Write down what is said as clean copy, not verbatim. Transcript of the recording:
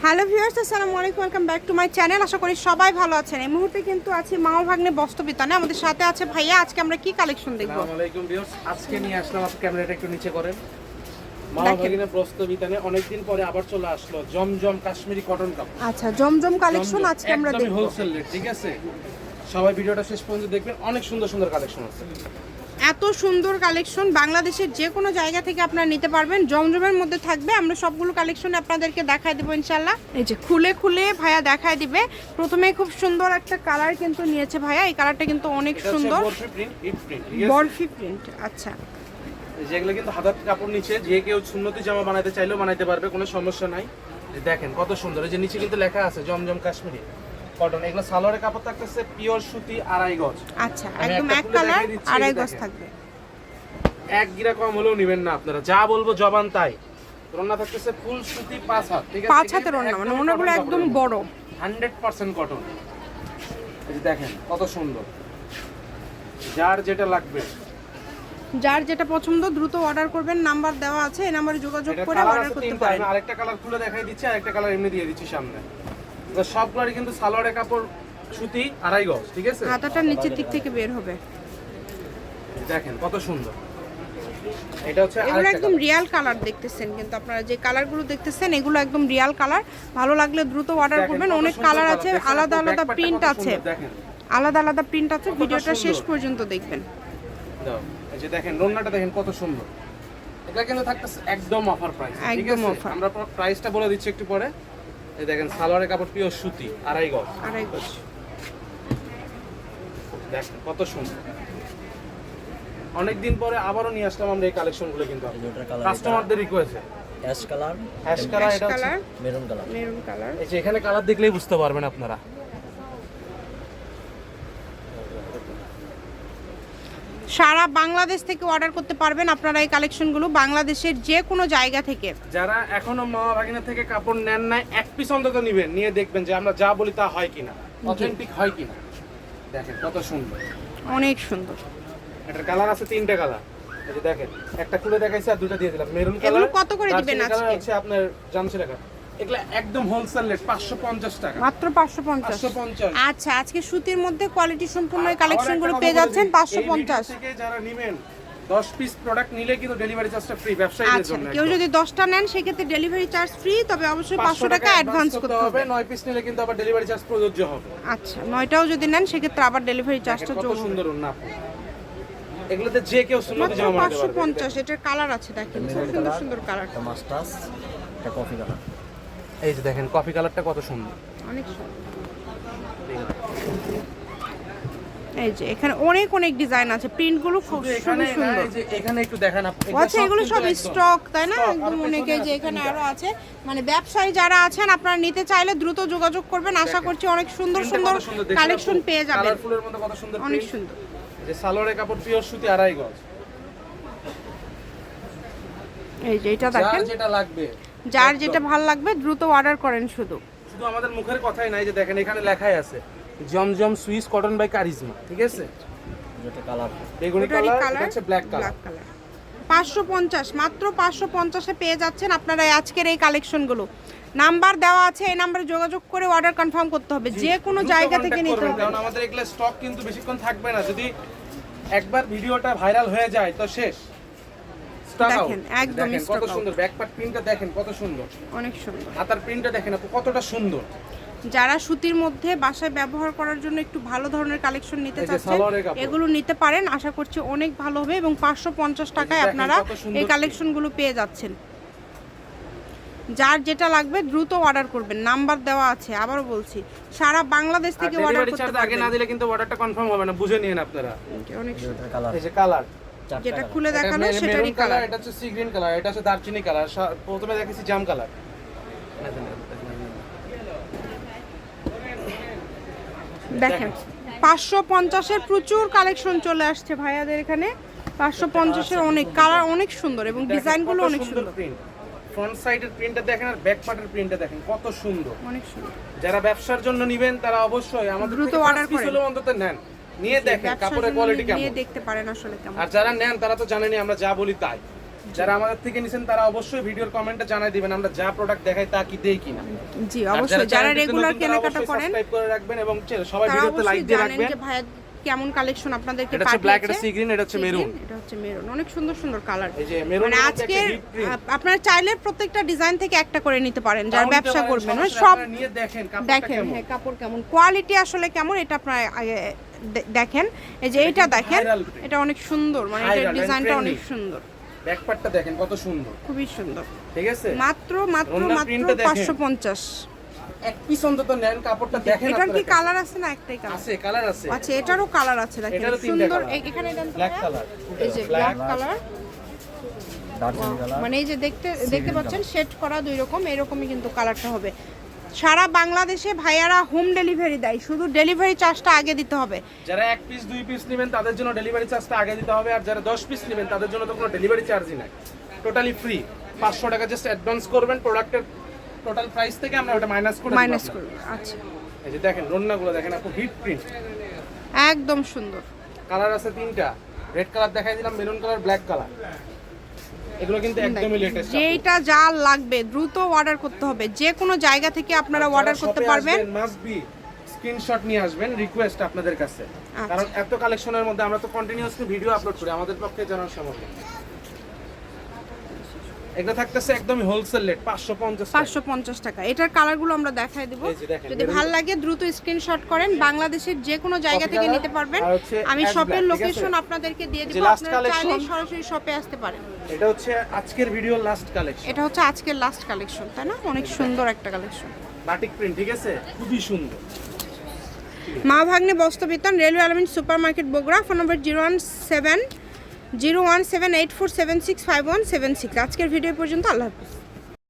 Hello viewers, আসসালামু আলাইকুম, welcome back to my channel. আশা করি সবাই ভালো আছেন। এই মুহূর্তে কিন্তু আছি মামা ভাগ্নে বস্ত্রবিতানে। আমাদের সাথে আছে ভাইয়া। আজকে আমরা কি কালেকশন দেখব? আসসালামু আলাইকুম ভিউয়ার্স, আজকে নিয়ে আসলাম, আপনি ক্যামেরাটা একটু নিচে করেন। মামা ভাগ্নে বস্ত্রবিতানে অনেকদিন পরে আবার চলে আসলো জমজম কাশ্মীরি কটন কাপড়। আচ্ছা, জমজম কালেকশন আজকে আমরা একদমই দেখব। হোলসেল রেট, ঠিক আছে? সবাই ভিডিওটা শেষ পর্যন্ত দেখবেন, অনেক সুন্দর সুন্দর কালেকশন আছে। এত সুন্দর কালেকশন বাংলাদেশের যে কোনো জায়গা থেকে আপনারা নিতে পারবেন। জমজমের মধ্যে থাকবে। আমরা সবগুলো কালেকশন আপনাদেরকে দেখায় দেবো ইনশাআল্লাহ। এই যে খুলে খুলে ভাইয়া দেখায় দিবে। প্রথমে খুব সুন্দর একটা কালার কিন্তু নিয়েছে ভাইয়া। এই কালারটা কিন্তু অনেক সুন্দর, বরফি প্রিন্ট, হিপ প্রিন্ট, ঠিক আছে? বরফি প্রিন্ট। আচ্ছা, যেগুলো কিন্তু হাতার কাপড় নিচে, যে কেউ সুন্নতি জামা বানাইতে চাইলেও বানাইতে পারবে, কোনো সমস্যা নাই। দেখেন কত সুন্দর, এই যে নিচে কিন্তু লেখা আছে জমজম কাশ্মীরি কটন। এগুলো সালোয়ারের কাপড় থাকতেছে পিওর সুতি, 2.5 গজ। আচ্ছা, একদম এক কালার, 2.5 গজ থাকবে। এক গিরা কম হলেও নেবেন না আপনারা, যা বলবো জবান তাই। ওড়না থাকতেছে ফুল সুতি 5 হাত, ঠিক আছে? 5 হাতের ওড়না, মানে ওড়নাগুলো একদম বড়, 100% কটন। এই যে দেখেন কত সুন্দর, যার যেটা লাগবে, যার যেটা পছন্দ দ্রুত অর্ডার করবেন। নাম্বার দেওয়া আছে, এই নম্বরে যোগাযোগ এটা করে কালার অর্ডার আছে করতে তিনটা। পারেন। আমি আরেকটা কালার খুলে দেখাই দিচ্ছি, আরেকটা কালার এমনি দিয়ে দিচ্ছি সামনে। তো সবগুলোরই কিন্তু সালোয়ারের কাপড় সুতি 2.5 গজ, ঠিক আছে? হাতাটা নিচের দিক থেকে বের হবে। দেখেন কত সুন্দর, এটা হচ্ছে এগুলো আরেকটা একদম কালার। রিয়াল কালার দেখতেছেন, কিন্তু আপনারা যে কালারগুলো দেখতেছেন এগুলো একদম রিয়াল কালার। ভালো লাগলে দ্রুত অর্ডার দেখেন করবেন। কত অনেক সুন্দর কালার কালার, আছে, দেখেন আলাদা আপনার আলাদা ব্যাকপার্টটা প্রিন্ট কত আছে, সুন্দর, দেখেন আলাদা আলাদা প্রিন্ট আছে। কতটা ভিডিওটা শেষ সুন্দর। পর্যন্ত দেখবেন। দাও, এই যে দেখেন রোনাটা দেখেন কত সুন্দর। এটা কিন্তু থাকতেছে একদম অফার প্রাইস, ঠিক একদম আছে? offer। আমরা প্রাইসটা বলে দিচ্ছি একটু পরে। এই দেখেন সালোয়ারের কাপড় পিওর সুতি 2.5 গজ, 2.5 গজ। দেখেন কত সুন্দর। অনেকদিন পরে আবারও নিয়ে আসলাম আমরা এই কালেকশনগুলো, কিন্তু কাস্টমারদের রিকোয়েস্টে। অ্যাশ কালার, অ্যাশ কালার, এটা হচ্ছে colour, maroon colour. Maroon colour. এই যে এখানে কালার দেখলেই বুঝতে পারবেন আপনারা। সারা বাংলাদেশ থেকে অর্ডার করতে পারবেন আপনারা এই কালেকশনগুলো, বাংলাদেশের যে কোনো জায়গা থেকে। যারা এখনো মামা ভাগিনা থেকে কাপড় নেন নাই, এক পিস অন্তত নিবেন, নিয়ে দেখবেন যে আমরা যা বলি তা হয় কিনা, অথেন্টিক হয় কিনা। দেখেন কত সুন্দর, অনেক সুন্দর। এটার কালার আছে 3টা কালার। এই যে দেখেন, একটা খুলে দেখাইছি আর 2টা দিয়ে দিলাম। মেরুন কালার, এগুলো কত করে দিবেন আজকে? হচ্ছে আপনার জামশি টাকা। এগুলা একদম হোলসেল রেট 550 টাকা, মাত্র 550। 550। আচ্ছা, আজকে সুতির মধ্যে কোয়ালিটি সম্পূর্ণ এই কালেকশনগুলো পেয়ে যাচ্ছেন 550 থেকে। যারা নেবেন 10 পিস প্রোডাক্ট নিলে কিন্তু ডেলিভারি চার্জটা ফ্রি, ব্যবসায়ীদের আচ্ছা, জন্য। কেউ যদি 10টা নেন সেক্ষেত্রে ডেলিভারি চার্জ ফ্রি, তবে অবশ্যই 500 টাকা অ্যাডভান্স করতে হবে। 9 পিস নিলে কিন্তু আবার ডেলিভারি চার্জ প্রযোজ্য হবে। আচ্ছা, 9টাও যদি নেন সেক্ষেত্রে আবার ডেলিভারি চার্জটা কত যোগ হবে। সুন্দর না আপু, এগুলোতে যে কেউ সুন্নতি মাত্র জামা বানাতে পারবে। 550। এটার কালার আছে, দেখেন খুব সুন্দর সুন্দর কালার, একটা মাস্টার্স, একটা কফি কালার। এই যে দেখেন কফি কালারটা কত সুন্দর। অনেক সুন্দর। এই যে এখানে অনেক অনেক ডিজাইন আছে, প্রিন্টগুলো খুব এখানে সুন্দর। এই যে এখানে একটু দেখান আপু, আচ্ছা, এগুলো সব স্টক, তাই না? একদম অনেকে যে এখানে আরো আছে, মানে ব্যবসায়ী যারা আছেন আপনারা নিতে চাইলে দ্রুত যোগাযোগ করবেন। আশা করছি অনেক সুন্দর সুন্দর কালেকশন পেয়ে যাবেন। কালারফুলের মধ্যে কত সুন্দর অনেক print। সুন্দর। যে সালোয়ারের কাপড় পিওর সুতি 2.5 গজ। এই যে এটা যার দেখেন, যেটা লাগবে, যার যেটা ভালো লাগবে দ্রুত অর্ডার করেন। শুধু শুধু আমাদের মুখের কথাই নাই, যে দেখেন এখানে লেখাই আছে জমজম সুইস কটন বাই কারিজমা, ঠিক আছে? যেটা কালার বেগুনি ওটারই কালার, কালার এটা হচ্ছে ব্ল্যাক কালার। Black colour. 550, মাত্র 550-এ পেয়ে যাচ্ছেন আপনারা আজকের এই কালেকশনগুলো। নাম্বার দেওয়া আছে, এই নাম্বারে যোগাযোগ করে অর্ডার কনফার্ম করতে হবে। যে কোনো দ্রুত জায়গা contact থেকে নিতে করবেন, হবে। কারণ আমাদের এগুলা স্টক কিন্তু বেশিক্ষণ থাকবে না। যদি একবার ভিডিওটা ভাইরাল হয়ে যায় তো শেষ, স্টক আউট। দেখেন, একদম দেখেন stock কত out। সুন্দর ব্যাক পার্ট প্রিন্টটা, দেখেন কত সুন্দর। অনেক সুন্দর। হাতার প্রিন্টটা দেখেন আপু কতটা সুন্দর। যারা সুতির মধ্যে বাসায় ব্যবহার করার জন্য একটু ভালো ধরনের কালেকশন নিতে এই যে চাচ্ছেন সালোয়ারের কাপড়। এগুলো নিতে পারেন। আশা করছি অনেক ভালো হবে এবং 550 টাকায় দেখেন আপনারা কত সুন্দর এই কালেকশনগুলো পেয়ে যাচ্ছেন। যার যেটা লাগবে দ্রুত অর্ডার করবেন। নাম্বার দেওয়া আছে, আবারও বলছি, সারা বাংলাদেশ থেকে অর্ডার ডেলিভারি করতে চার্জ আগে পারবেন। না দিলে কিন্তু অর্ডারটা কনফার্ম হবে না, বুঝে নিন আপনারা। অনেক সুন্দর। যেটা কালার, এই যে কালার, যেটা খুলে দেখানো এটা সেটারই মেরুন কালার, কালার। এটা হচ্ছে সি গ্রিন কালার, এটা হচ্ছে দারচিনি কালার, প্রথমে দেখেছি জাম কালার। দেখেন 550-এর প্রচুর কালেকশন চলে আসছে ভাইয়াদের এখানে। 550-এর অনেক কালার, অনেক সুন্দর এবং ডিজাইনগুলো অনেক সুন্দর। ফ্রন্ট সাইডের প্রিন্টটা দেখেন আর ব্যাক পার্টের প্রিন্টটা দেখেন কত সুন্দর। অনেক সুন্দর। যারা ব্যবসার জন্য নেবেন তারা অবশ্যই আমাদের দ্রুত থেকে order 5 পিস করেন। হলেও অন্তত নেন, নিয়ে দেখেন ব্যবসার কাপড়ের জন্য কোয়ালিটি নিয়ে কেমন। দেখতে পারেন আসলে কেমন। আর যারা নেন তারা তো জানেনই আমরা যা বলি তাই। যারা আমাদের থেকে নিছেন তারা অবশ্যই ভিডিওর কমেন্টে জানাই দিবেন আমরা যা প্রোডাক্ট দেখাই তা কি দেই কিনা। জি অবশ্যই, যারা রেগুলার কেনাকাটা করেন সাবস্ক্রাইব করে রাখবেন এবং সবাই তারা ভিডিওতে লাইক অবশ্যই দিয়ে জানেন রাখবেন। যে ভাইয়া কেমন কালেকশন আপনাদেরকে এটা হচ্ছে ব্ল্যাক, এটা পাঠিয়েছে। সি গ্রিন, এটা হচ্ছে মেরুন। এটা হচ্ছে মেরুন, অনেক সুন্দর সুন্দর কালার। এই যে মেরুন মানে আজকে আপনারা চাইলে প্রত্যেকটা ডিজাইন থেকে একটা করে নিতে পারেন যারা ব্যবসা করবেন, সব নিয়ে দেখেন কাপড়টা দেখেন। কেমন। হ্যাঁ, কাপড় কেমন, কোয়ালিটি আসলে কেমন এটা আপনারা আগে দেখেন। এই যে এইটা দেখেন, viral print। এটা অনেক সুন্দর, মানে Viral এটার and ডিজাইনটা অনেক trending। সুন্দর, ব্যাক পার্টটা দেখেন কত সুন্দর, খুবই সুন্দর। ঠিক আছে? মাত্র ওড়না প্রিন্টটা দেখেন। 550। এক পিস অন্তত নেন, কাপড়টা দেখেন। এটার কি আপনারা কালার আছে না একটাই কালার আছে, কালার আছে। আচ্ছা, এটারও কালার আছে, দেখেন এটারও তিনটা সুন্দর। colour। এখানে দেন তো ব্ল্যাক ভাইয়া। কালার, এই যে ব্ল্যাক কালার, দারচিনি কালার, মানে এই যে দেখতে পাচ্ছেন শেড করা দুই রকম, এরকমই কিন্তু কালারটা হবে। সারা বাংলাদেশে ভাইয়ারা হোম ডেলিভারি দেয়, শুধু ডেলিভারি চার্জটা আগে দিতে হবে। যারা এক পিস দুই পিস নেবেন তাদের জন্য ডেলিভারি চার্জটা আগে দিতে হবে, আর যারা 10 পিস নেবেন তাদের জন্য তো কোনো ডেলিভারি চার্জই নাই, টোটালি ফ্রি। 500 টাকা জাস্ট অ্যাডভান্স করবেন, প্রোডাক্টের টোটাল প্রাইস থেকে আমরা ওটা মাইনাস করে মাইনাস করবে। আচ্ছা, এই যে দেখেন রন্নাগুলো দেখেন, আপু হিট প্রিন্ট, একদম সুন্দর। কালার আছে তিনটা, রেড কালার দেখাই দিলাম, মেরুন কালার, ব্ল্যাক কালার। এগুলো কিন্তু একদমই লেটেস্ট। যেটা যা লাগবে দ্রুত অর্ডার করতে হবে, যে কোনো জায়গা থেকে আপনারা অর্ডার করতে পারবেন। মাস্ট বি স্ক্রিনশট নিয়ে আসবেন, রিকোয়েস্ট আপনাদের কাছে, আচ্ছা। কারণ এত কালেকশনের মধ্যে আমরা তো কন্টিনিউয়াসলি ভিডিও আপলোড করি, আমাদের পক্ষে জানার সম্ভব না। এগুলো থাকতেছে একদমই হোলসেল রেট 550 টাকা। 550 টাকা। এটার কালারগুলো আমরা দেখাই দেব, এই যে দেখেন, যদি ভালো লাগে দ্রুত স্ক্রিনশট করেন। বাংলাদেশের যে কোনো জায়গা থেকে colour নিতে পারবেন। আর হচ্ছে আমি ash শপের black, ঠিক আছে? লোকেশন আপনাদেরকে দিয়ে দিব, যে last আপনারা চাইলে collection। সরাসরি শপে আসতে পারেন। এটা হচ্ছে আজকের ভিডিও লাস্ট কালেকশন, এটা হচ্ছে আজকের লাস্ট কালেকশন, তাই না? অনেক সুন্দর একটা কালেকশন, বাটিক প্রিন্ট, ঠিক আছে? খুবই সুন্দর। মা ভাগ্নে বস্ত্রবিতান, railway element super market Bogura. Phone number 01784765176। আজকের ভিডিও পর্যন্ত, আল্লাহ হাফিজ।